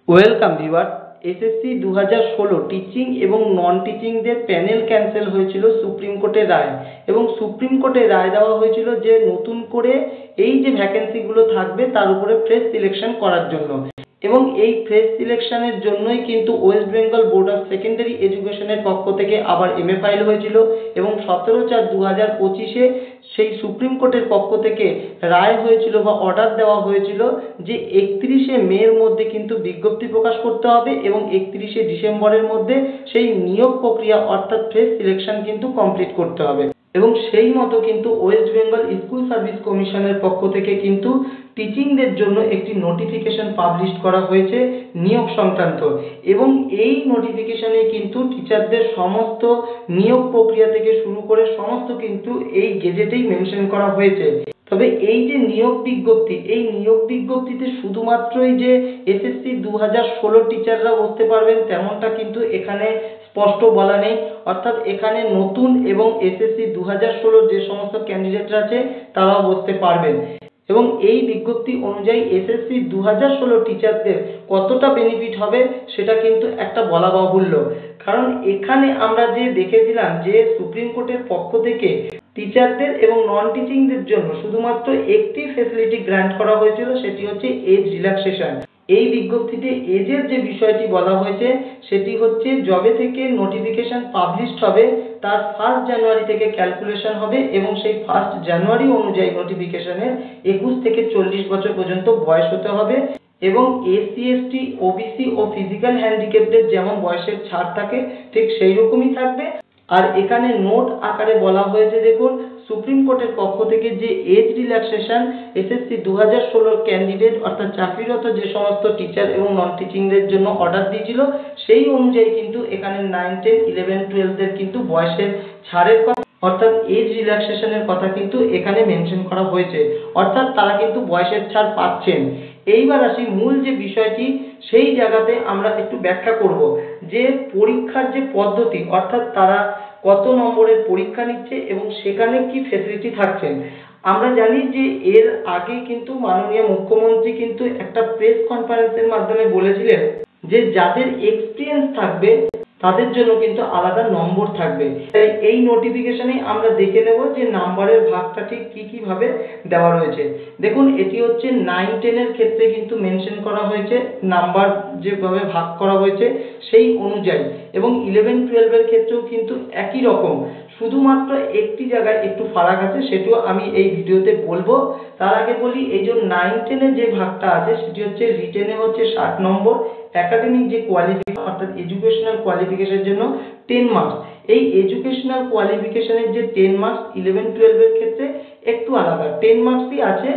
Welcome viewer. SSC 2016 teaching এবং নন টিচিংদের panel cancel হয়েছিল supreme কোর্টের রায়, এবং সুপ্রিম কোর্টে রায় দেওয়া হয়েছিল যে নতুন করে এই যে ভ্যাকেন্সিগুলো থাকবে তার উপরে ফ্রেশ সিলেকশন করার জন্য। এবং এই ফ্রেশ সিলেকশনের জন্যই কিন্তু West Bengal board of secondary এডুকেশনের পক্ষ থেকে আবার এমএ ফাইল হয়েছিল, এবং 17/4/2025 সেই সুপ্রিম কোর্টের পক্ষ থেকে রায় হয়েছিল বা অর্ডার দেওয়া হয়েছিল যে 31শে মের মধ্যে কিন্তু বিজ্ঞপ্তি প্রকাশ করতে হবে এবং 31শে ডিসেম্বরের মধ্যে সেই নিয়োগ প্রক্রিয়া অর্থাৎ ফ্রেশ সিলেকশন কিন্তু কমপ্লিট করতে হবে। এবং সেই মতো কিন্তু ওয়েস্ট বেঙ্গল স্কুল সার্ভিস কমিশনের পক্ষ থেকে কিন্তু টিচিংদের জন্য একটি নোটিফিকেশন পাবলিশ করা হয়েছে নিয়োগ সংক্রান্ত, এবং এই নোটিফিকেশনে কিন্তু টিচারদের সমস্ত নিয়োগ প্রক্রিয়া থেকে শুরু করে সমস্ত কিন্তু এই গেজেটেই মেনশন করা হয়েছে। তবে এই যে নিয়োগ বিজ্ঞপ্তি, এই নিয়োগ বিজ্ঞপ্তিতে শুধুমাত্রই যে এসএসসি 2016 টিচাররা বসতে পারবেন তেমনটা কিন্তু এখানে স্পষ্ট বলা নেই, অর্থাৎ এখানে নতুন এবং এসএসসি 2016 যে সমস্ত ক্যান্ডিডেটরা আছে তারাও বসতে পারবেন। এবং এই বিজ্ঞপ্তি অনুযায়ী এসএসসি 2016 টিচারদের কতটা বেনিফিট হবে সেটা কিন্তু একটা বলা বাহুল্য, কারণ এখানে আমরা যে দেখেছিলাম যে সুপ্রিম কোর্টের পক্ষ থেকে টিচারদের এবং নন টিচিংদের জন্য শুধুমাত্র একটি ফ্যাসিলিটি গ্র্যান্ট করা হয়েছিল, সেটি হচ্ছে এজ রিল্যাক্সেশন। এই বিজ্ঞপ্তিতে এজের যে বিষয়টি বলা হয়েছে সেটি হচ্ছে যবে থেকে নোটিফিকেশন পাবলিশড হবে তার 1 জানুয়ারি থেকে ক্যালকুলেশন হবে, এবং সেই 1 জানুয়ারি অনুযায়ী নোটিফিকেশনের 21 থেকে 40 বছর পর্যন্ত বয়স হতে হবে। এবং এসসি এসটি ওবিসি ও ফিজিক্যাল হ্যান্ডিক্যাপদের যেমন বয়সের ছাড় থাকে ঠিক সেই রকমই থাকবে। আর এখানে নোট আকারে বলা হয়েছে, দেখুন সুপ্রিম কোর্টের পক্ষ থেকে যে এজ রিল্যাক্সেশন এসএসসি 2016 ক্যান্ডিডেট অর্থাৎ চাকরিরত যে সমস্ত টিচার এবং নন টিচিংদের জন্য অর্ডার দিয়েছিল সেই অনুযায়ী কিন্তু এখানে 9, 10, 11, 12দের কিন্তু বয়সের ছাড়ের কথা অর্থাৎ এজ রিল্যাক্সেশনের কথা কিন্তু এখানে মেনশন করা হয়েছে, অর্থাৎ তারা কিন্তু বয়সের ছাড় পাচ্ছেন। এইবার আসি মূল যে বিষয়টি, সেই জায়গাতে আমরা একটু ব্যাখ্যা করব যে পরীক্ষার যে পদ্ধতি অর্থাৎ তারা কত নম্বরের পরীক্ষা নিচ্ছে এবং সেখানে কি ফ্যাসিলিটি থাকছেন। আমরা জানি যে এর আগে কিন্তু মাননীয় মুখ্যমন্ত্রী কিন্তু একটা প্রেস কনফারেন্সের মাধ্যমে বলেছিলেন যে যাদের এক্সপিরিয়েন্স থাকবে তাদের জন্য কিন্তু আলাদা নম্বর থাকবে। এই নোটিফিকেশনে আমরা দেখে নেব যে নাম্বারের ভাগটা ঠিক কি ভাবে দেওয়া রয়েছে। দেখুন এটি হচ্ছে 9, 10 এর ক্ষেত্রে কিন্তু মেনশন করা হয়েছে নাম্বার যেভাবে ভাগ করা হয়েছে সেই অনুযায়ী, এবং 11, 12 এর ক্ষেত্রেও কিন্তু একই রকম, শুধুমাত্র একটি জায়গায় একটু ফারাক আছে, সেটিও আমি এই ভিডিওতে বলবো। তার আগে বলি এই যে 9, 10 এ যে ভাগটা আছে সেটি হচ্ছে রিটেনে হচ্ছে 60 নম্বর, একাডেমিক যে কোয়ালিফিকেশন অর্থাৎ এডুকেশনাল কোয়ালিফিকেশনের জন্য 10 মার্কস। এই এডুকেশনাল কোয়ালিফিকেশনের যে 10 মার্কস 11, 12 এর ক্ষেত্রে একটু আলাদা, 10 মার্কসই আছে।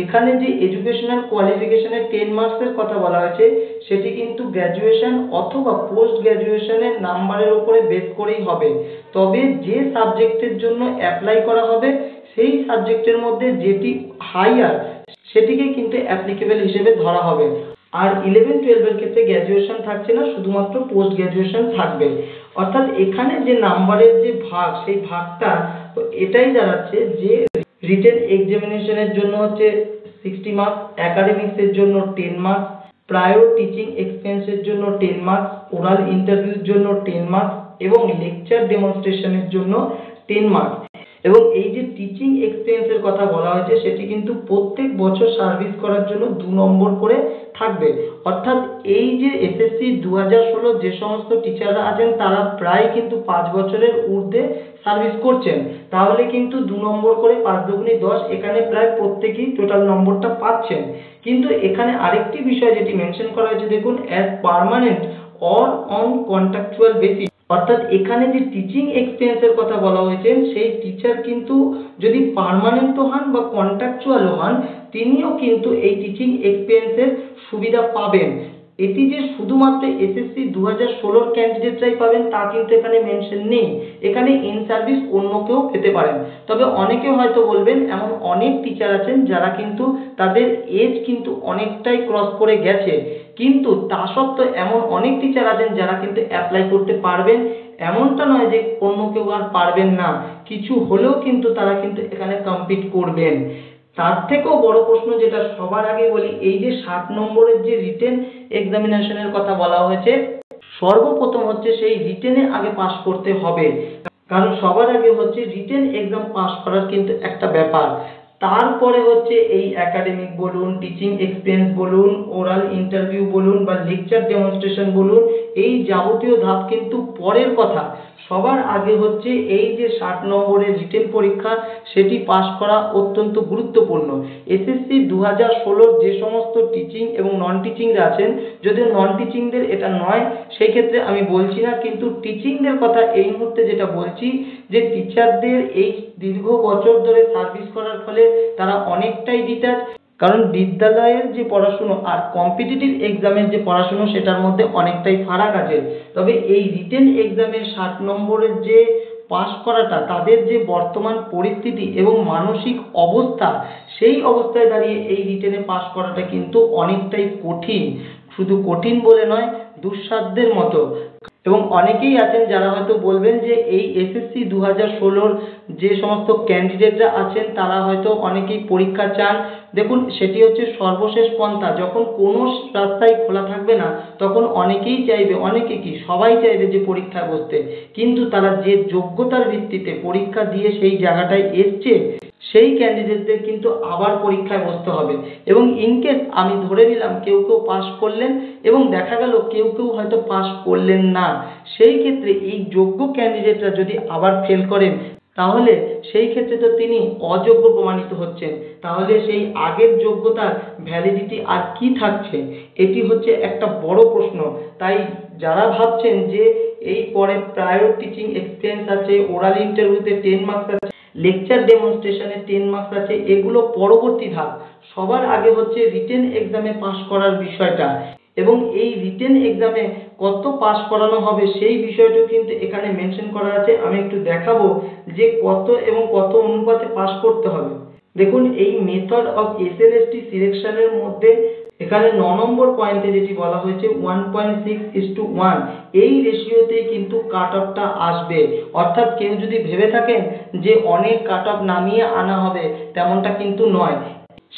এখানে যে এডুকেশনাল কোয়ালিফিকেশনের 10 মার্কসের কথা বলা হয়েছে সেটি কিন্তু গ্র্যাজুয়েশন অথবা পোস্ট গ্র্যাজুয়েশনের নাম্বারের উপরে বেস করেই হবে, তবে যে সাবজেক্টের জন্য অ্যাপ্লাই করা হবে সেই সাবজেক্টের মধ্যে যেটি হাইয়ার সেটিকে কিন্তু অ্যাপ্লিকেবল হিসেবে ধরা হবে। আর 11, 12 এর ক্ষেত্রে গ্র্যাজুয়েশন থাকছে না, শুধুমাত্র পোস্ট গ্র্যাজুয়েশন থাকবে। অর্থাৎ এখানে যে নাম্বারের যে ভাগ সেই ভাগটা এটাই দাঁড়াচ্ছে যে রিটেন এক্সামিনেশনের জন্য হচ্ছে 60 মার্কস, একাডেমিক্সের জন্য 10 মার্কস, প্রায়র টিচিং এক্সপেরিয়েন্সের জন্য 10 মার্কস, ওরাল ইন্টারভিউর জন্য 10 মার্কস এবং লেকচার ডেমনস্ট্রেশনের জন্য 10 মার্কস। এবং এই যে টিচিং এক্সপেরিয়েন্সের কথা বলা হয়েছে সেটি কিন্তু প্রত্যেক বছর সার্ভিস করার জন্য 2 নম্বর করে থাকবে, অর্থাৎ এই যে এসএসসি 2016 যে সমস্ত টিচাররা আছেন তারা প্রায় কিন্তু 5 বছরের ঊর্ধ্বে সার্ভিস করছেন, তাহলে কিন্তু 2 নম্বর করে 5 দুগুণে 10, এখানে প্রায় প্রত্যেকেই টোটাল নম্বরটা পাচ্ছেন। কিন্তু এখানে আরেকটি বিষয় যেটি মেনশন করা হয়েছে, দেখুন as permanent or on contractual basis, অর্থাৎ এখানে যে টিচিং এক্সপিরিয়েন্সের কথা বলা হয়েছে সেই টিচার কিন্তু যদি পার্মানেন্টও হন বা কন্ট্রাকচুয়ালও হন তিনিও কিন্তু এই টিচিং এক্সপিরিয়েন্সের সুবিধা পাবেন। এটি যে শুধুমাত্র এসএসসি 2016 ক্যান্ডিডেটরাই পাবেন তা কিন্তু এখানে মেনশন নেই, এখানে ইন সার্ভিস অন্য কেউ পেতে পারেন। তবে অনেকে হয়তো বলবেন এমন অনেক টিচার আছেন যারা কিন্তু তাদের এজ কিন্তু অনেকটাই ক্রস করে গেছে, কিন্তু তা সত্ত্বেও এমন অনেক টিচার আছেন যারা কিন্তু অ্যাপ্লাই করতে পারবেন, এমনটা নয় যে অন্য কেউ আর পারবেন না, কিছু হলেও কিন্তু তারা কিন্তু এখানে কম্পিট করবেন। তার থেকেও বড় প্রশ্ন যেটা সবার আগে বলি, এই যে 60 নম্বরের যে রিটেন এক্সামিনেশনের কথা বলা হয়েছে, সর্বপ্রথম হচ্ছে সেই রিটেনে আগে পাস করতে হবে। কারণ সবার আগে হচ্ছে রিটেন এক্সাম পাস করার কিন্তু একটা ব্যাপার, তারপরে হচ্ছে এই একাডেমিক বলুন, টিচিং এক্সপিরিয়েন্স বলুন, ওরাল ইন্টারভিউ বলুন বা লেকচার ডেমনস্ট্রেশন বলুন, এই যাবতীয় ধাপ কিন্তু পরের কথা। সবার আগে হচ্ছে এই যে 60 নম্বরের রিটেন পরীক্ষা, সেটি পাস করা অত্যন্ত গুরুত্বপূর্ণ। এসএসসি 2016 যে সমস্ত টিচিং এবং নন টিচিংরা আছেন, যদিও নন টিচিংদের এটা নয়, সেই ক্ষেত্রে আমি বলছি না, কিন্তু টিচিংদের কথা এই মুহূর্তে যেটা বলছি, যে টিচারদের এই দীর্ঘ বছর ধরে সার্ভিস করার ফলে তারা অনেকটাই ডিটাচ। কারণ বিদ্যালয়ের যে পড়াশুনো আর কম্পিটিটিভ এক্সামের যে পড়াশুনো, সেটার মধ্যে অনেকটাই ফারাক আছে। তবে এই রিটেন এক্সামের 60 নম্বরের যে পাস করাটা, তাদের যে বর্তমান পরিস্থিতি এবং মানসিক অবস্থা, সেই অবস্থায় দাঁড়িয়ে এই রিটেনে পাস করাটা কিন্তু অনেকটাই কঠিন। শুধু কঠিন বলে নয়, দুঃসাধ্যের মতো। এবং অনেকেই আছেন যারা হয়তো বলবেন যে এই এসএসসি 2016 যে সমস্ত ক্যান্ডিডেটরা আছেন, তারা হয়তো অনেকেই পরীক্ষা চান। দেখুন, সেটি হচ্ছে সর্বশেষ পন্থা। যখন কোনো রাস্তাই খোলা থাকবে না, তখন অনেকেই চাইবে, অনেকে কি সবাই চাইবে যে পরীক্ষায় বসতে, কিন্তু তারা যে যোগ্যতার ভিত্তিতে পরীক্ষা দিয়ে সেই জায়গাটায় এসছে, সেই ক্যান্ডিডেটদের কিন্তু আবার পরীক্ষায় বসতে হবে। এবং ইনকেস আমি ধরে নিলাম কেউ কেউ পাস করলেন এবং দেখা গেল কেউ কেউ হয়তো পাস করলেন না, সেই ক্ষেত্রে এই যোগ্য ক্যান্ডিডেটরা যদি আবার ফেল করেন, তাহলে সেই ক্ষেত্রে তো তিনি অযোগ্য প্রমাণিত হচ্ছেন। তাহলে সেই আগের যোগ্যতার ভ্যালিডিটি আর কি থাকছে? এটি হচ্ছে একটা বড় প্রশ্ন। তাই যারা ভাবছেন যে এই পরে প্রায়র টিচিং এক্সপিরিয়েন্স আছে, ওরাল ইন্টারভিউতে 10 মার্কস আছে, লেকচার ডেমনস্ট্রেশনে 10 মার্কস আছে, এগুলো পরবর্তী ধাপ। সবার আগে হচ্ছে রিটেন এক্সামে পাস করার বিষয়টা, এবং এই রিটেন এক্সামে কত পাস করানো হবে সেই বিষয়টা কিন্তু এখানে মেনশন করা আছে। আমি একটু দেখাবো যে কত এবং কত অনুপাতে পাস করতে হবে। দেখুন, এই মেথড অফ এসএলএসটি সিলেকশনের মধ্যে এখানে 9 নম্বর পয়েন্টে যেটি বলা হয়েছে 1.6:1, এই রেশিওতেই কিন্তু কাট অফটা আসবে। অর্থাৎ কেউ যদি ভেবে থাকেন যে অনেক কাট অফ নামিয়ে আনা হবে, তেমনটা কিন্তু নয়।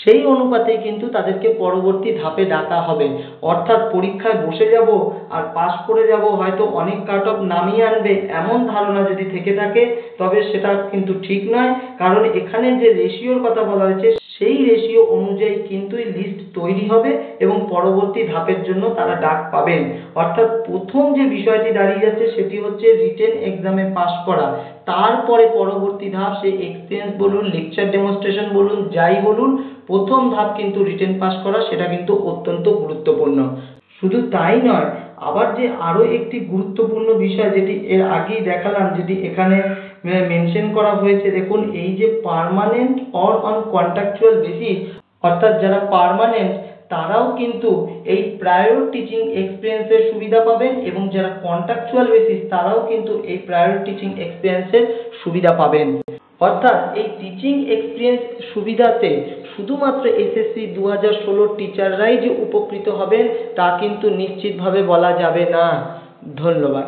সেই অনুপাতেই কিন্তু তাদেরকে পরবর্তী ধাপে ডাকা হবে। অর্থাৎ পরীক্ষায় বসে যাব আর পাস করে যাব, হয়তো অনেক কাট অফ নামিয়ে আনবে, এমন ধারণা যদি থেকে থাকে, তবে সেটা কিন্তু ঠিক নয়। কারণ এখানে যে রেশিওর কথা বলা হয়েছে, সেই রেশিও অনুযায়ী কিন্তু লিস্ট তৈরি হবে এবং পরবর্তী ধাপের জন্য তারা ডাক পাবেন। অর্থাৎ প্রথম যে বিষয়টি দাঁড়িয়ে যাচ্ছে, সেটি হচ্ছে রিটেন এক্সামে পাস করা। তারপরে পরবর্তী ধাপ, সে এক্সপিরিয়েন্স বলুন, লেকচার ডেমনস্ট্রেশন বলুন, যাই বলুন, প্রথম ধাপ কিন্তু রিটেন পাস করা, সেটা কিন্তু অত্যন্ত গুরুত্বপূর্ণ। শুধু তাই নয়, আবার যে আরো একটি গুরুত্বপূর্ণ বিষয়, যেটি এর আগেই দেখালাম, যেটি এখানে মেনশন করা হয়েছে, দেখুন, এই যে permanent or on contractual basis, অর্থাৎ যারা পার্মানেন্ট তারাও কিন্তু এই প্রায়র টিচিং এক্সপিরিয়েন্সের সুবিধা পাবেন, এবং যারা কন্ট্রাকচুয়াল বেসিস তারাও কিন্তু এই প্রায়র টিচিং এক্সপিরিয়েন্সের সুবিধা পাবেন। অর্থাৎ এই টিচিং এক্সপিরিয়েন্স সুবিধাতে শুধুমাত্র এসএসসি 2016 টিচাররাই যে উপকৃত হবেন, তা কিন্তু নিশ্চিতভাবে বলা যাবে না। ধন্যবাদ।